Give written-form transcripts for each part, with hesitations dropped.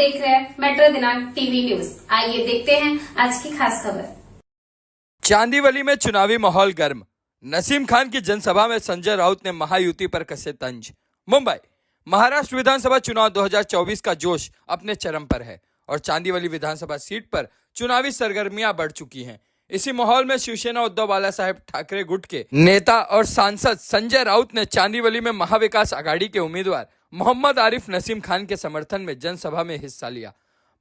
देख रहे हैं मेट्रो दिनांक टीवी न्यूज। आइए देखते हैं आज की खास खबर। चांदीवली में चुनावी माहौल गर्म। नसीम खान की जनसभा में संजय राउत ने महायुति पर कसे तंज। मुंबई महाराष्ट्र विधानसभा चुनाव 2024 का जोश अपने चरम पर है और चांदीवली विधानसभा सीट पर चुनावी सरगर्मियां बढ़ चुकी हैं। इसी माहौल में शिवसेना उद्धव बालासाहेब ठाकरे गुट के नेता और सांसद संजय राउत ने चांदीवली में महाविकास आघाड़ी के उम्मीदवार मोहम्मद आरिफ नसीम खान के समर्थन में जनसभा में हिस्सा लिया।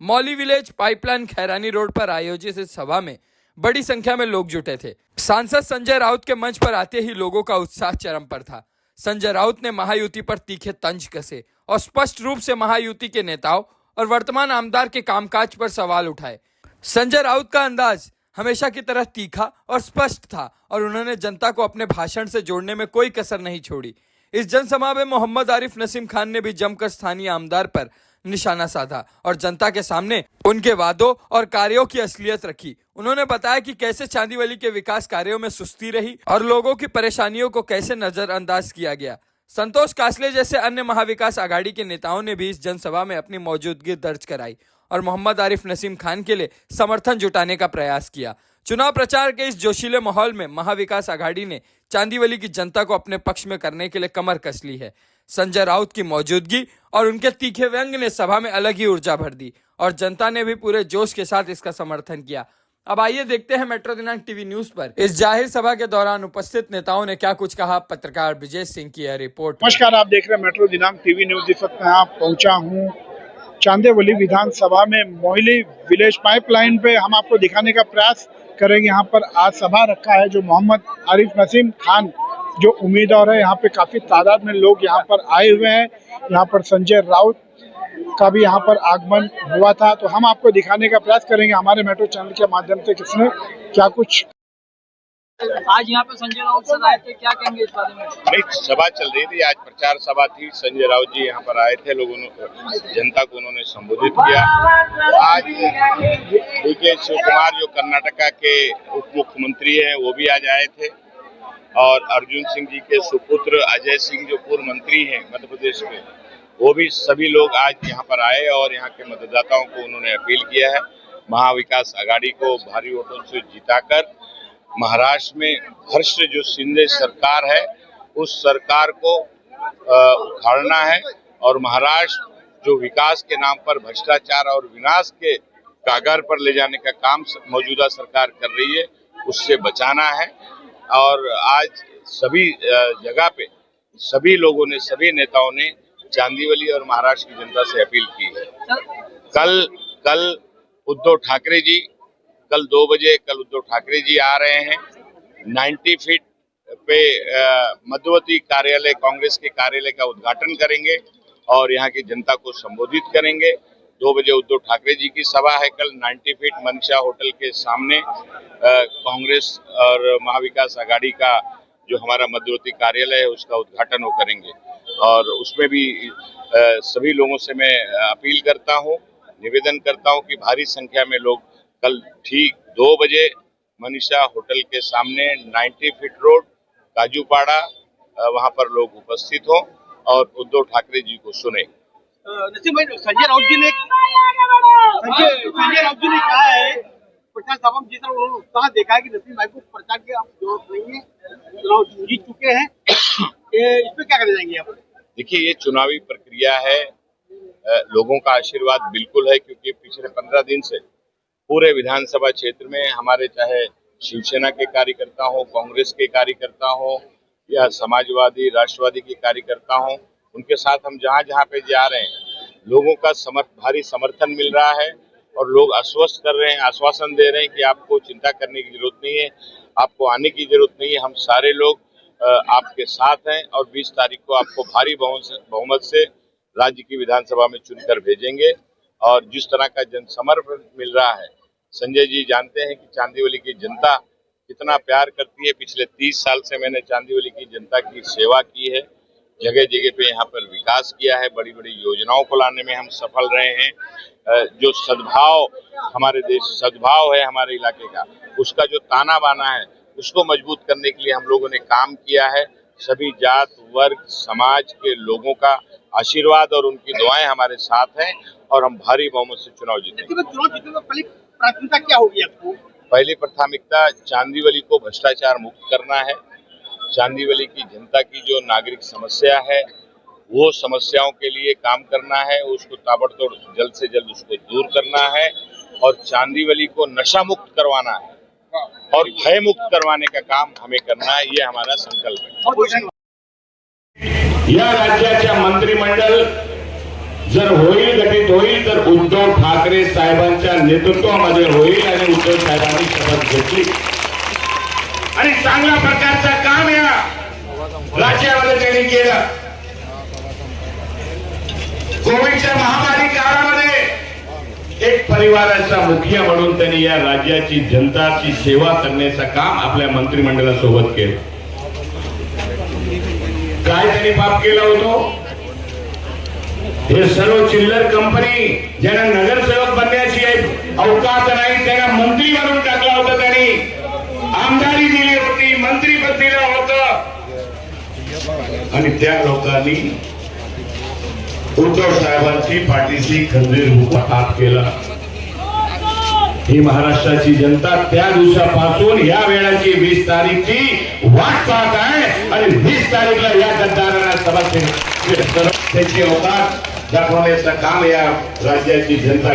मौली विलेज पाइपलाइन खैरानी रोड पर आयोजित इस सभा में बड़ी संख्या में लोग जुटे थे। सांसद संजय राउत के मंच पर आते ही लोगों का उत्साह चरम पर था। संजय राउत ने महायुति पर तीखे तंज कसे और स्पष्ट रूप से महायुति के नेताओं और वर्तमान आमदार के कामकाज पर सवाल उठाए। संजय राउत का अंदाज हमेशा की तरह तीखा और स्पष्ट था और उन्होंने जनता को अपने भाषण से जोड़ने में कोई कसर नहीं छोड़ी। इस जनसभा में मोहम्मद आरिफ नसीम खान ने भी जमकर स्थानीय आमदार पर निशाना साधा और जनता के सामने उनके वादों और कार्यों की असलियत रखी। उन्होंने बताया कि कैसे चांदीवली के विकास कार्यों में सुस्ती रही और लोगों की परेशानियों को कैसे नजरअंदाज किया गया। संतोष कासले जैसे अन्य महाविकास आघाड़ी के नेताओं ने भी इस जनसभा में अपनी मौजूदगी दर्ज कराई और मोहम्मद आरिफ नसीम खान के लिए समर्थन जुटाने का प्रयास किया। चुनाव प्रचार के इस जोशीले माहौल में महाविकास आघाड़ी ने चांदीवली की जनता को अपने पक्ष में करने के लिए कमर कस ली है। संजय राउत की मौजूदगी और उनके तीखे व्यंग ने सभा में अलग ही ऊर्जा भर दी और जनता ने भी पूरे जोश के साथ इसका समर्थन किया। अब आइए देखते हैं मेट्रो दिनांक टीवी न्यूज पर इस जाहिर सभा के दौरान उपस्थित नेताओं ने क्या कुछ कहा। पत्रकार विजय सिंह की यह रिपोर्ट। नमस्कार, आप देख रहे हैं मेट्रो दिनांक टीवी न्यूज। इस वक्त मैं यहाँ पहुंचा हूँ चांदीवली विधानसभा में मोहली विलेज पाइपलाइन पे हम आपको दिखाने का प्रयास करेंगे। यहाँ पर आज सभा रखा है जो मोहम्मद आरिफ नसीम खान जो उम्मीदवार है। यहाँ पे काफी तादाद में लोग यहाँ पर आए हुए हैं। यहाँ पर संजय राउत का भी यहाँ पर आगमन हुआ था, तो हम आपको दिखाने का प्रयास करेंगे हमारे मेट्रो चैनल के माध्यम से किसने क्या कुछ। आज यहाँ पे संजय राउत सर आए थे, क्या कहेंगे इस बारे में? नहीं, सभा चल रही थी, आज प्रचार सभा थी। संजय राउत जी यहाँ पर आए थे, लोगों ने जनता को उन्होंने संबोधित किया। आज डीके शिव कुमार जो कर्नाटका के उप मुख्यमंत्री हैं वो भी आज आए थे और अर्जुन सिंह जी के सुपुत्र अजय सिंह जो पूर्व मंत्री हैं मध्य प्रदेश में, वो भी सभी लोग आज यहाँ पर आए और यहाँ के मतदाताओं को उन्होंने अपील किया है महाविकास आघाड़ी को भारी वोटों से जिताकर महाराष्ट्र में भ्रष्ट जो शिंदे सरकार है उस सरकार को उखाड़ना है और महाराष्ट्र जो विकास के नाम पर भ्रष्टाचार और विनाश के कागार पर ले जाने का काम मौजूदा सरकार कर रही है उससे बचाना है। और आज सभी जगह पे सभी लोगों ने, सभी नेताओं ने चांदीवली और महाराष्ट्र की जनता से अपील की है। कल उद्धव ठाकरे जी कल 2 बजे उद्धव ठाकरे जी आ रहे हैं। 90 फीट पे मध्यवर्ती कार्यालय कांग्रेस के कार्यालय का उद्घाटन करेंगे और यहाँ की जनता को संबोधित करेंगे। 2 बजे उद्धव ठाकरे जी की सभा है कल 90 फीट मनीषा होटल के सामने। कांग्रेस और महाविकास आघाड़ी का जो हमारा मध्यवर्ती कार्यालय है उसका उद्घाटन वो करेंगे और उसमें भी सभी लोगों से मैं अपील करता हूँ, निवेदन करता हूँ कि भारी संख्या में लोग कल ठीक 2 बजे मनीषा होटल के सामने 90 फीट रोड काजूपाड़ा वहां पर लोग उपस्थित हों और उद्धव ठाकरे जी को सुने। नसीम भाई, संजय राउत जी ने कहा है प्रचार सभा में जिस तरह उन्होंने उत्साह देखा है कि नसीम भाई को प्रचार की अब जरूरत नहीं है, चुनाव जीत चुके हैं, इस पे क्या करना चाहेंगे आप? देखिए, ये चुनावी प्रक्रिया है, लोगों का आशीर्वाद बिल्कुल है क्योंकि पिछले 15 दिन से पूरे विधानसभा क्षेत्र में हमारे चाहे शिवसेना के कार्यकर्ता हो, कांग्रेस के कार्यकर्ता हो या समाजवादी राष्ट्रवादी के कार्यकर्ता हो, उनके साथ हम जहां जहां पे जा रहे हैं लोगों का भारी समर्थन मिल रहा है और लोग आश्वस्त कर रहे हैं, आश्वासन दे रहे हैं कि आपको चिंता करने की जरूरत नहीं है, आपको आने की जरूरत नहीं है, हम सारे लोग आपके साथ हैं और 20 तारीख को आपको भारी बहुमत से राज्य की विधानसभा में चुनकर भेजेंगे। और जिस तरह का जनसमर्थन मिल रहा है, संजय जी जानते हैं कि चांदीवली की जनता कितना प्यार करती है। पिछले 30 साल से मैंने चांदीवली की जनता की सेवा की है, जगह जगह पे यहाँ पर विकास किया है, बड़ी बड़ी योजनाओं को लाने में हम सफल रहे हैं। जो सद्भाव हमारे देश सद्भाव है हमारे इलाके का, उसका जो ताना बाना है उसको मजबूत करने के लिए हम लोगों ने काम किया है। सभी जात वर्ग समाज के लोगों का आशीर्वाद और उनकी दुआएं हमारे साथ हैं और हम भारी बहुमत से चुनाव जीतेंगे। चुनाव जीतने में पहली प्राथमिकता क्या होगी आपको? पहली प्राथमिकता चांदीवली को भ्रष्टाचार मुक्त करना है। चांदीवली की जनता की जो नागरिक समस्या है वो समस्याओं के लिए काम करना है, उसको ताबड़तोड़ जल्द से जल्द उसको दूर करना है और चांदीवली को नशा मुक्त करवाना है और भय मुक्त करवाने का काम हमें करना है। ये हमारा संकल्प है। या राज्याच्या मंत्रिमंडळ जर होईल गठीत होईल तर उद्धव ठाकरे साहेबांच्या नेतृत्वामध्ये होईल आणि उद्धव साहेबांनी शपथ घेतली आणि चांगल्या प्रकारचं काम या राज्यामध्ये त्यांनी केलं। कोविडच्या महामारी काळामध्ये एक परिवाराचा मुखिया म्हणून त्यांनी या राज्याची जनताची सेवा करण्याचं काम आपल्या मंत्रिमंडळासोबत केलं। काय त्यांनी पाप केलं होतं? हे सर्व चिल्लर कंपनी ज्यांना नगरसेवक बनण्याची अवकाश नाही त्यांना मंत्री बनवून टाकला होता, त्यांनी आमदारी दिली होती, मंत्रीपद दिलं होतं आणि त्या लोकांनी उद्धव साहेबांची पाठीशी खंजीर हात केला। ही महाराष्ट्राची जनता त्या दिवसापासून या वेळाची 20 तारीखची वाट पाहत आहे आणि 20 तारीखला या गद्दारांना सभा त्याची अवकाश दाखवण्याचं काम या राज्याची जनता।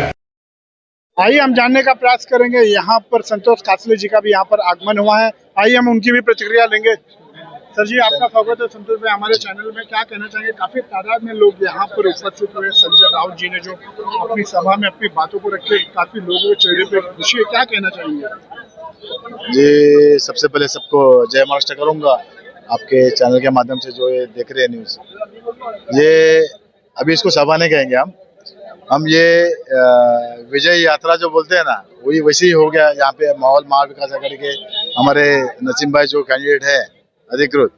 आइए हम जानने का प्रयास करेंगे। यहाँ पर संतोष कासले जी का भी यहाँ पर आगमन हुआ है, आइए हम उनकी भी प्रतिक्रिया लेंगे। सर जी, आपका स्वागत है संतोष भाई हमारे चैनल में। क्या कहना चाहेंगे, काफी तादाद में लोग यहाँ पर उपस्थित हुए, संजय राउत जी ने जो अपनी सभा में अपनी बातों को रखे, काफी लोगों के चेहरे पे खुशी है, क्या कहना चाहेंगे? जी, सबसे पहले सबको जय महाराष्ट्र करूंगा। आपके चैनल के माध्यम से जो ये देख रहे हैं न्यूज, ये अभी इसको सभा नहीं कहेंगे हम ये विजय यात्रा जो बोलते हैं ना, वही वैसे ही हो गया। यहाँ पे माहौल महाविकास आघाड़ी के हमारे नसीम भाई जो कैंडिडेट है अधिकृत,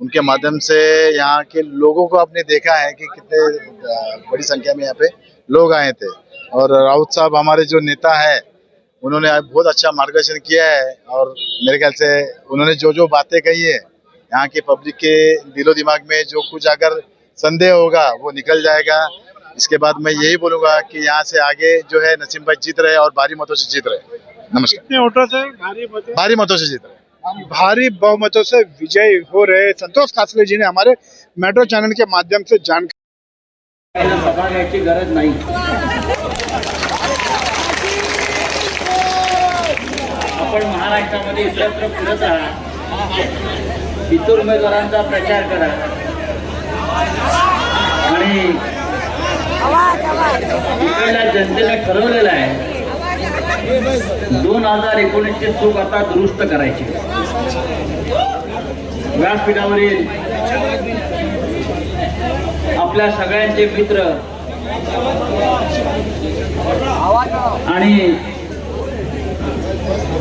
उनके माध्यम से यहाँ के लोगों को आपने देखा है कि कितने बड़ी संख्या में यहाँ पे लोग आए थे। और राउत साहब हमारे जो नेता है, उन्होंने बहुत अच्छा मार्गदर्शन किया है और मेरे ख्याल से उन्होंने जो जो बातें कही है, यहाँ के पब्लिक के दिलो दिमाग में जो कुछ अगर संदेह होगा वो निकल जाएगा। इसके बाद मैं यही बोलूंगा कि यहाँ से आगे जो है नसीम भाई जीत रहे और भारी मतों से जीत रहे। नमस्कार। कितने वोटों से? भारी मतों से जीत रहे, भारी बहुमतों से विजय हो रहे संतोष कासले जी ने हमारे मेट्रो चैनल के माध्यम से जानकारी। सभा घ्यायची गरज नाही। आपण महाराष्ट्रामध्ये इतरत्र फिरत आहात, इतर उमेदवारांचा प्रचार करा आणि इकडल्या जनतेने ठरवलेलं आहे 2019ची चूक आता दुरुस्त करायची। व्यासपीठावरील आपल्या सगळ्यांचे मित्र आणि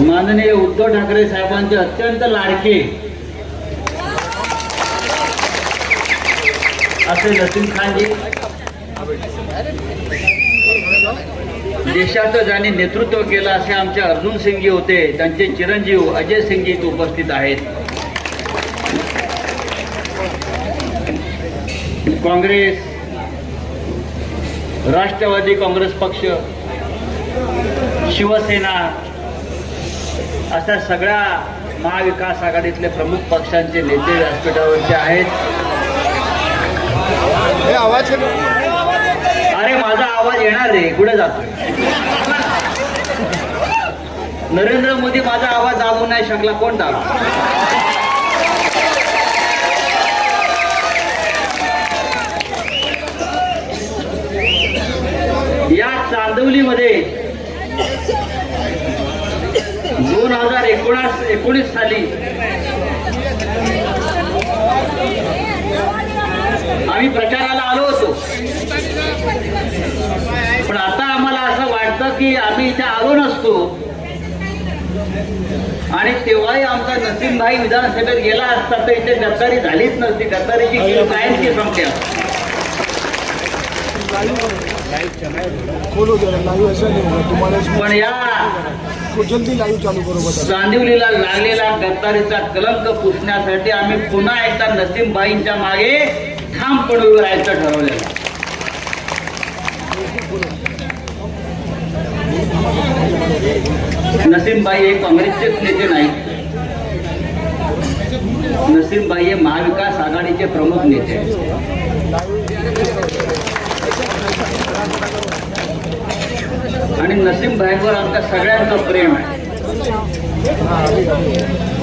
माननीय उद्धव ठाकरे साहेबांचे अत्यंत लाडके असे नसीम खानजी, देशाचं ज्यांनी नेतृत्व केलं असे आमचे अर्जुन सिंगजी होते, त्यांचे चिरंजीव अजय सिंगजी इथे उपस्थित आहेत। काँग्रेस, राष्ट्रवादी काँग्रेस पक्ष, शिवसेना अशा सगळ्या महाविकास आघाडीतले प्रमुख पक्षांचे नेते व्यासपीठावरचे आहेत। अरे माझा आवाज येणार रे, कुठे जातो? नरेंद्र मोदी माझा आवाज दाबू नाही शकला, कोण दाबला? या चांदवलीमध्ये 2019 साली आम्ही प्रचाराला आलो होतो, पण आता आम्हाला असं वाटतं की आम्ही इथे आलो नसतो आणि तेव्हाही आमचा नसीम भाई विधानसभेत गेला असता तर इथे गद्दारी झालीच नसती। गद्दारीची कायमची संख्या। पण या चांदिवलीला लागलेला गद्दारीचा कलंक पुसण्यासाठी आम्ही पुन्हा एकदा नसीमबाईंच्या मागे ठामपणे उभं राहायचं ठरवलेलं आहे. नसीमबाई हे काँग्रेसचेच नेते नाही, नसीमबाई हे महाविकास आघाडीचे प्रमुख नेते आहेत. आणि नसीमबाईंवर आमच्या सगळ्यांचं प्रेम आहे.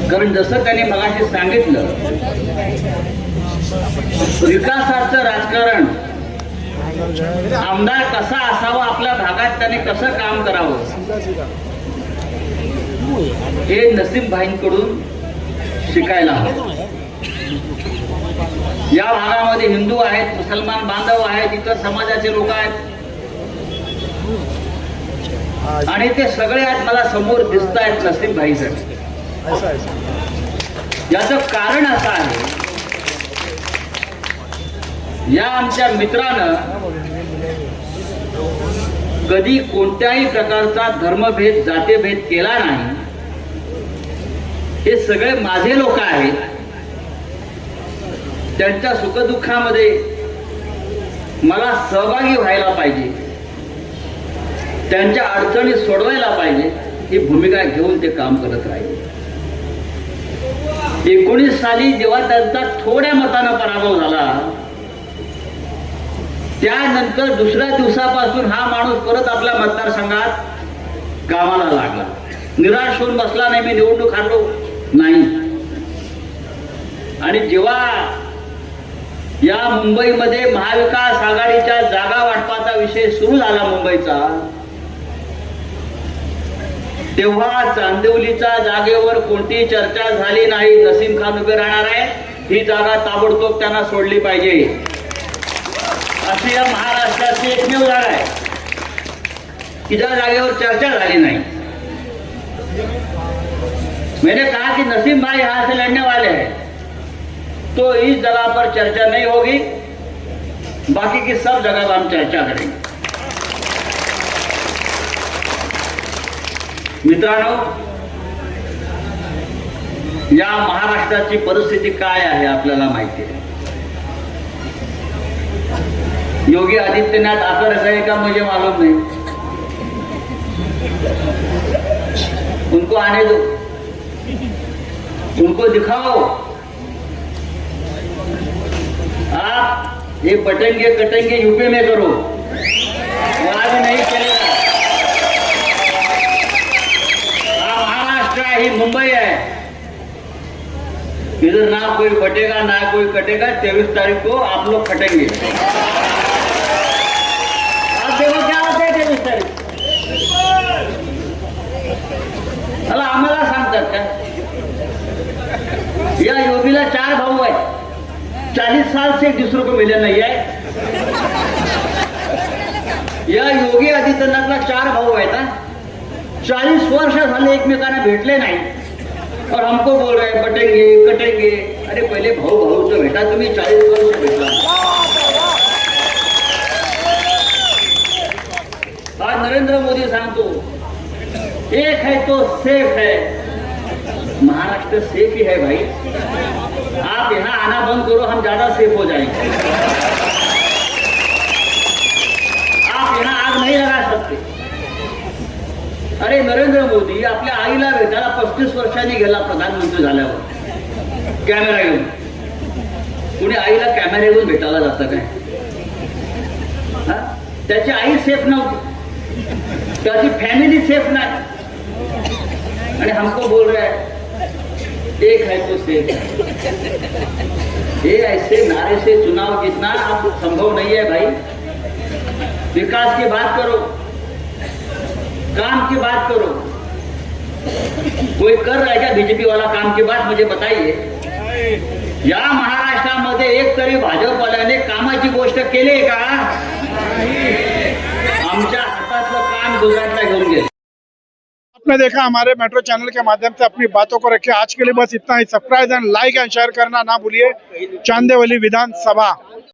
कारण जसं त्यांनी मगाशी सांगितलं, विकासाचं राजकारण, आमदार कसा असावा, आपल्या भागात त्याने कसं काम करावं, हे नसीमबाईंकडून शिकायला हवं. या भागामध्ये हिंदू आहेत, मुसलमान बांधव आहेत, इतर समाजाचे लोक आहेत आणि ते सगळे आहेत मला समोर दिसत आहेत नसीमबाईंसाठी. याचं कारण असं आहे, या आमच्या मित्रानं कधी कोणत्याही प्रकारचा धर्मभेद जातीभेद केला नाही. हे सगळे माझे लोक आहेत, त्यांच्या सुखदुःखामध्ये मला सहभागी व्हायला पाहिजे, त्यांच्या अडचणी सोडवायला पाहिजे, ही भूमिका घेऊन ते काम करत राहिले. 19 साली जेव्हा त्यांचा थोड्या मतानं पराभव झाला, त्यानंतर दुसऱ्या दिवसापासून हा माणूस परत आपल्या मतदारसंघात कामाला लागला. निराश होऊन बसला नाही, मी निवडणूक हारलो नाही. आणि जेव्हा या मुंबईमध्ये महाविकास आघाडीच्या जागा वाटपाचा विषय सुरू झाला मुंबईचा, तेव्हा चांदिवलीच्या जागेवर कोणतीही चर्चा झाली नाही. नसीम खान उभे राहणार आहे, ही जागा ताबडतोब त्यांना सोडली पाहिजे, अशी या महाराष्ट्राची एकमेव जागा आहे की ज्या जागेवर चर्चा झाली नाही. मैंने कहा कि नसीम भाई यहां से लड़ने वाले हैं, तो इस जगह पर चर्चा नहीं होगी, बाकी की सब जगह पर हम चर्चा करेंगे. मित्रांनो, या महाराष्ट्राची परिस्थिती काय आहे आपल्याला माहिती आहे. योगी आदित्यनाथ आकर गए का मुझे मालूम नहीं, उनको आने दो, उनको दिखाओ. आप ये बटेंगे कटेंगे यूपी में करो, वहां भी नहीं चलेगा. महाराष्ट्र ही मुंबई है, इधर ना कोई बटेगा ना कोई कटेगा. 23 तारीख को आप लोग कटेंगे. आप देखो क्या होते है 23 तारीख. चला आम्हाला सांगतात का, या योगीला 4 भाऊ आहेत, 40 साल से एक दूसरे को मिले नहीं है. या योगी आदित्यनाथला 4 भाऊ आहेत, 40 वर्ष झाले एकमेकांना भेटले नाही और हमको बोल रहे हैं बटेंगे कटेंगे. अरे पहिले भाऊ भाऊचं भेटा, तुम्ही 40 वर्ष भेटला. आज नरेंद्र मोदी सांगतो एक है तो सेफ है. महाराष्ट्र सेफ ही है भाई. आप यहाँ आना बंद करो, हम ज्यादा सेफ हो जाएंगे. आप यहाँ आग नहीं लगा सकते. अरे नरेंद्र मोदी आपल्या आईला भेटायला 35 वर्षांनी गेला प्रधानमंत्री झाल्यावर कॅमेरा घेऊन. कुणी आईला कॅमेरा घेऊन भेटायला जातं काय? त्याची आई सेफ नव्हती, त्याची फॅमिली सेफ नाही, आणि हमको बोल रहे हैं एक है तो सेफ है. ये ऐसे नारे से चुनाव जीतना अब संभव नहीं है भाई. विकास की बात करो, काम की बात करो. कोई कर रहा है क्या बीजेपी वाला काम की बात मुझे बताइए. या महाराष्ट्रामध्ये एक तरी भाजपवाल्याने कामाची गोष्ट केली का? आमच्या हातातलं काम गुजरातला घेऊन गेले. आपने देखा हमारे मेट्रो चैनल के माध्यम से अपनी बातों को रखे. आज के लिए बस इतना ही. Subscribe and like and share करना ना भूलिए. चांदेवली विधानसभा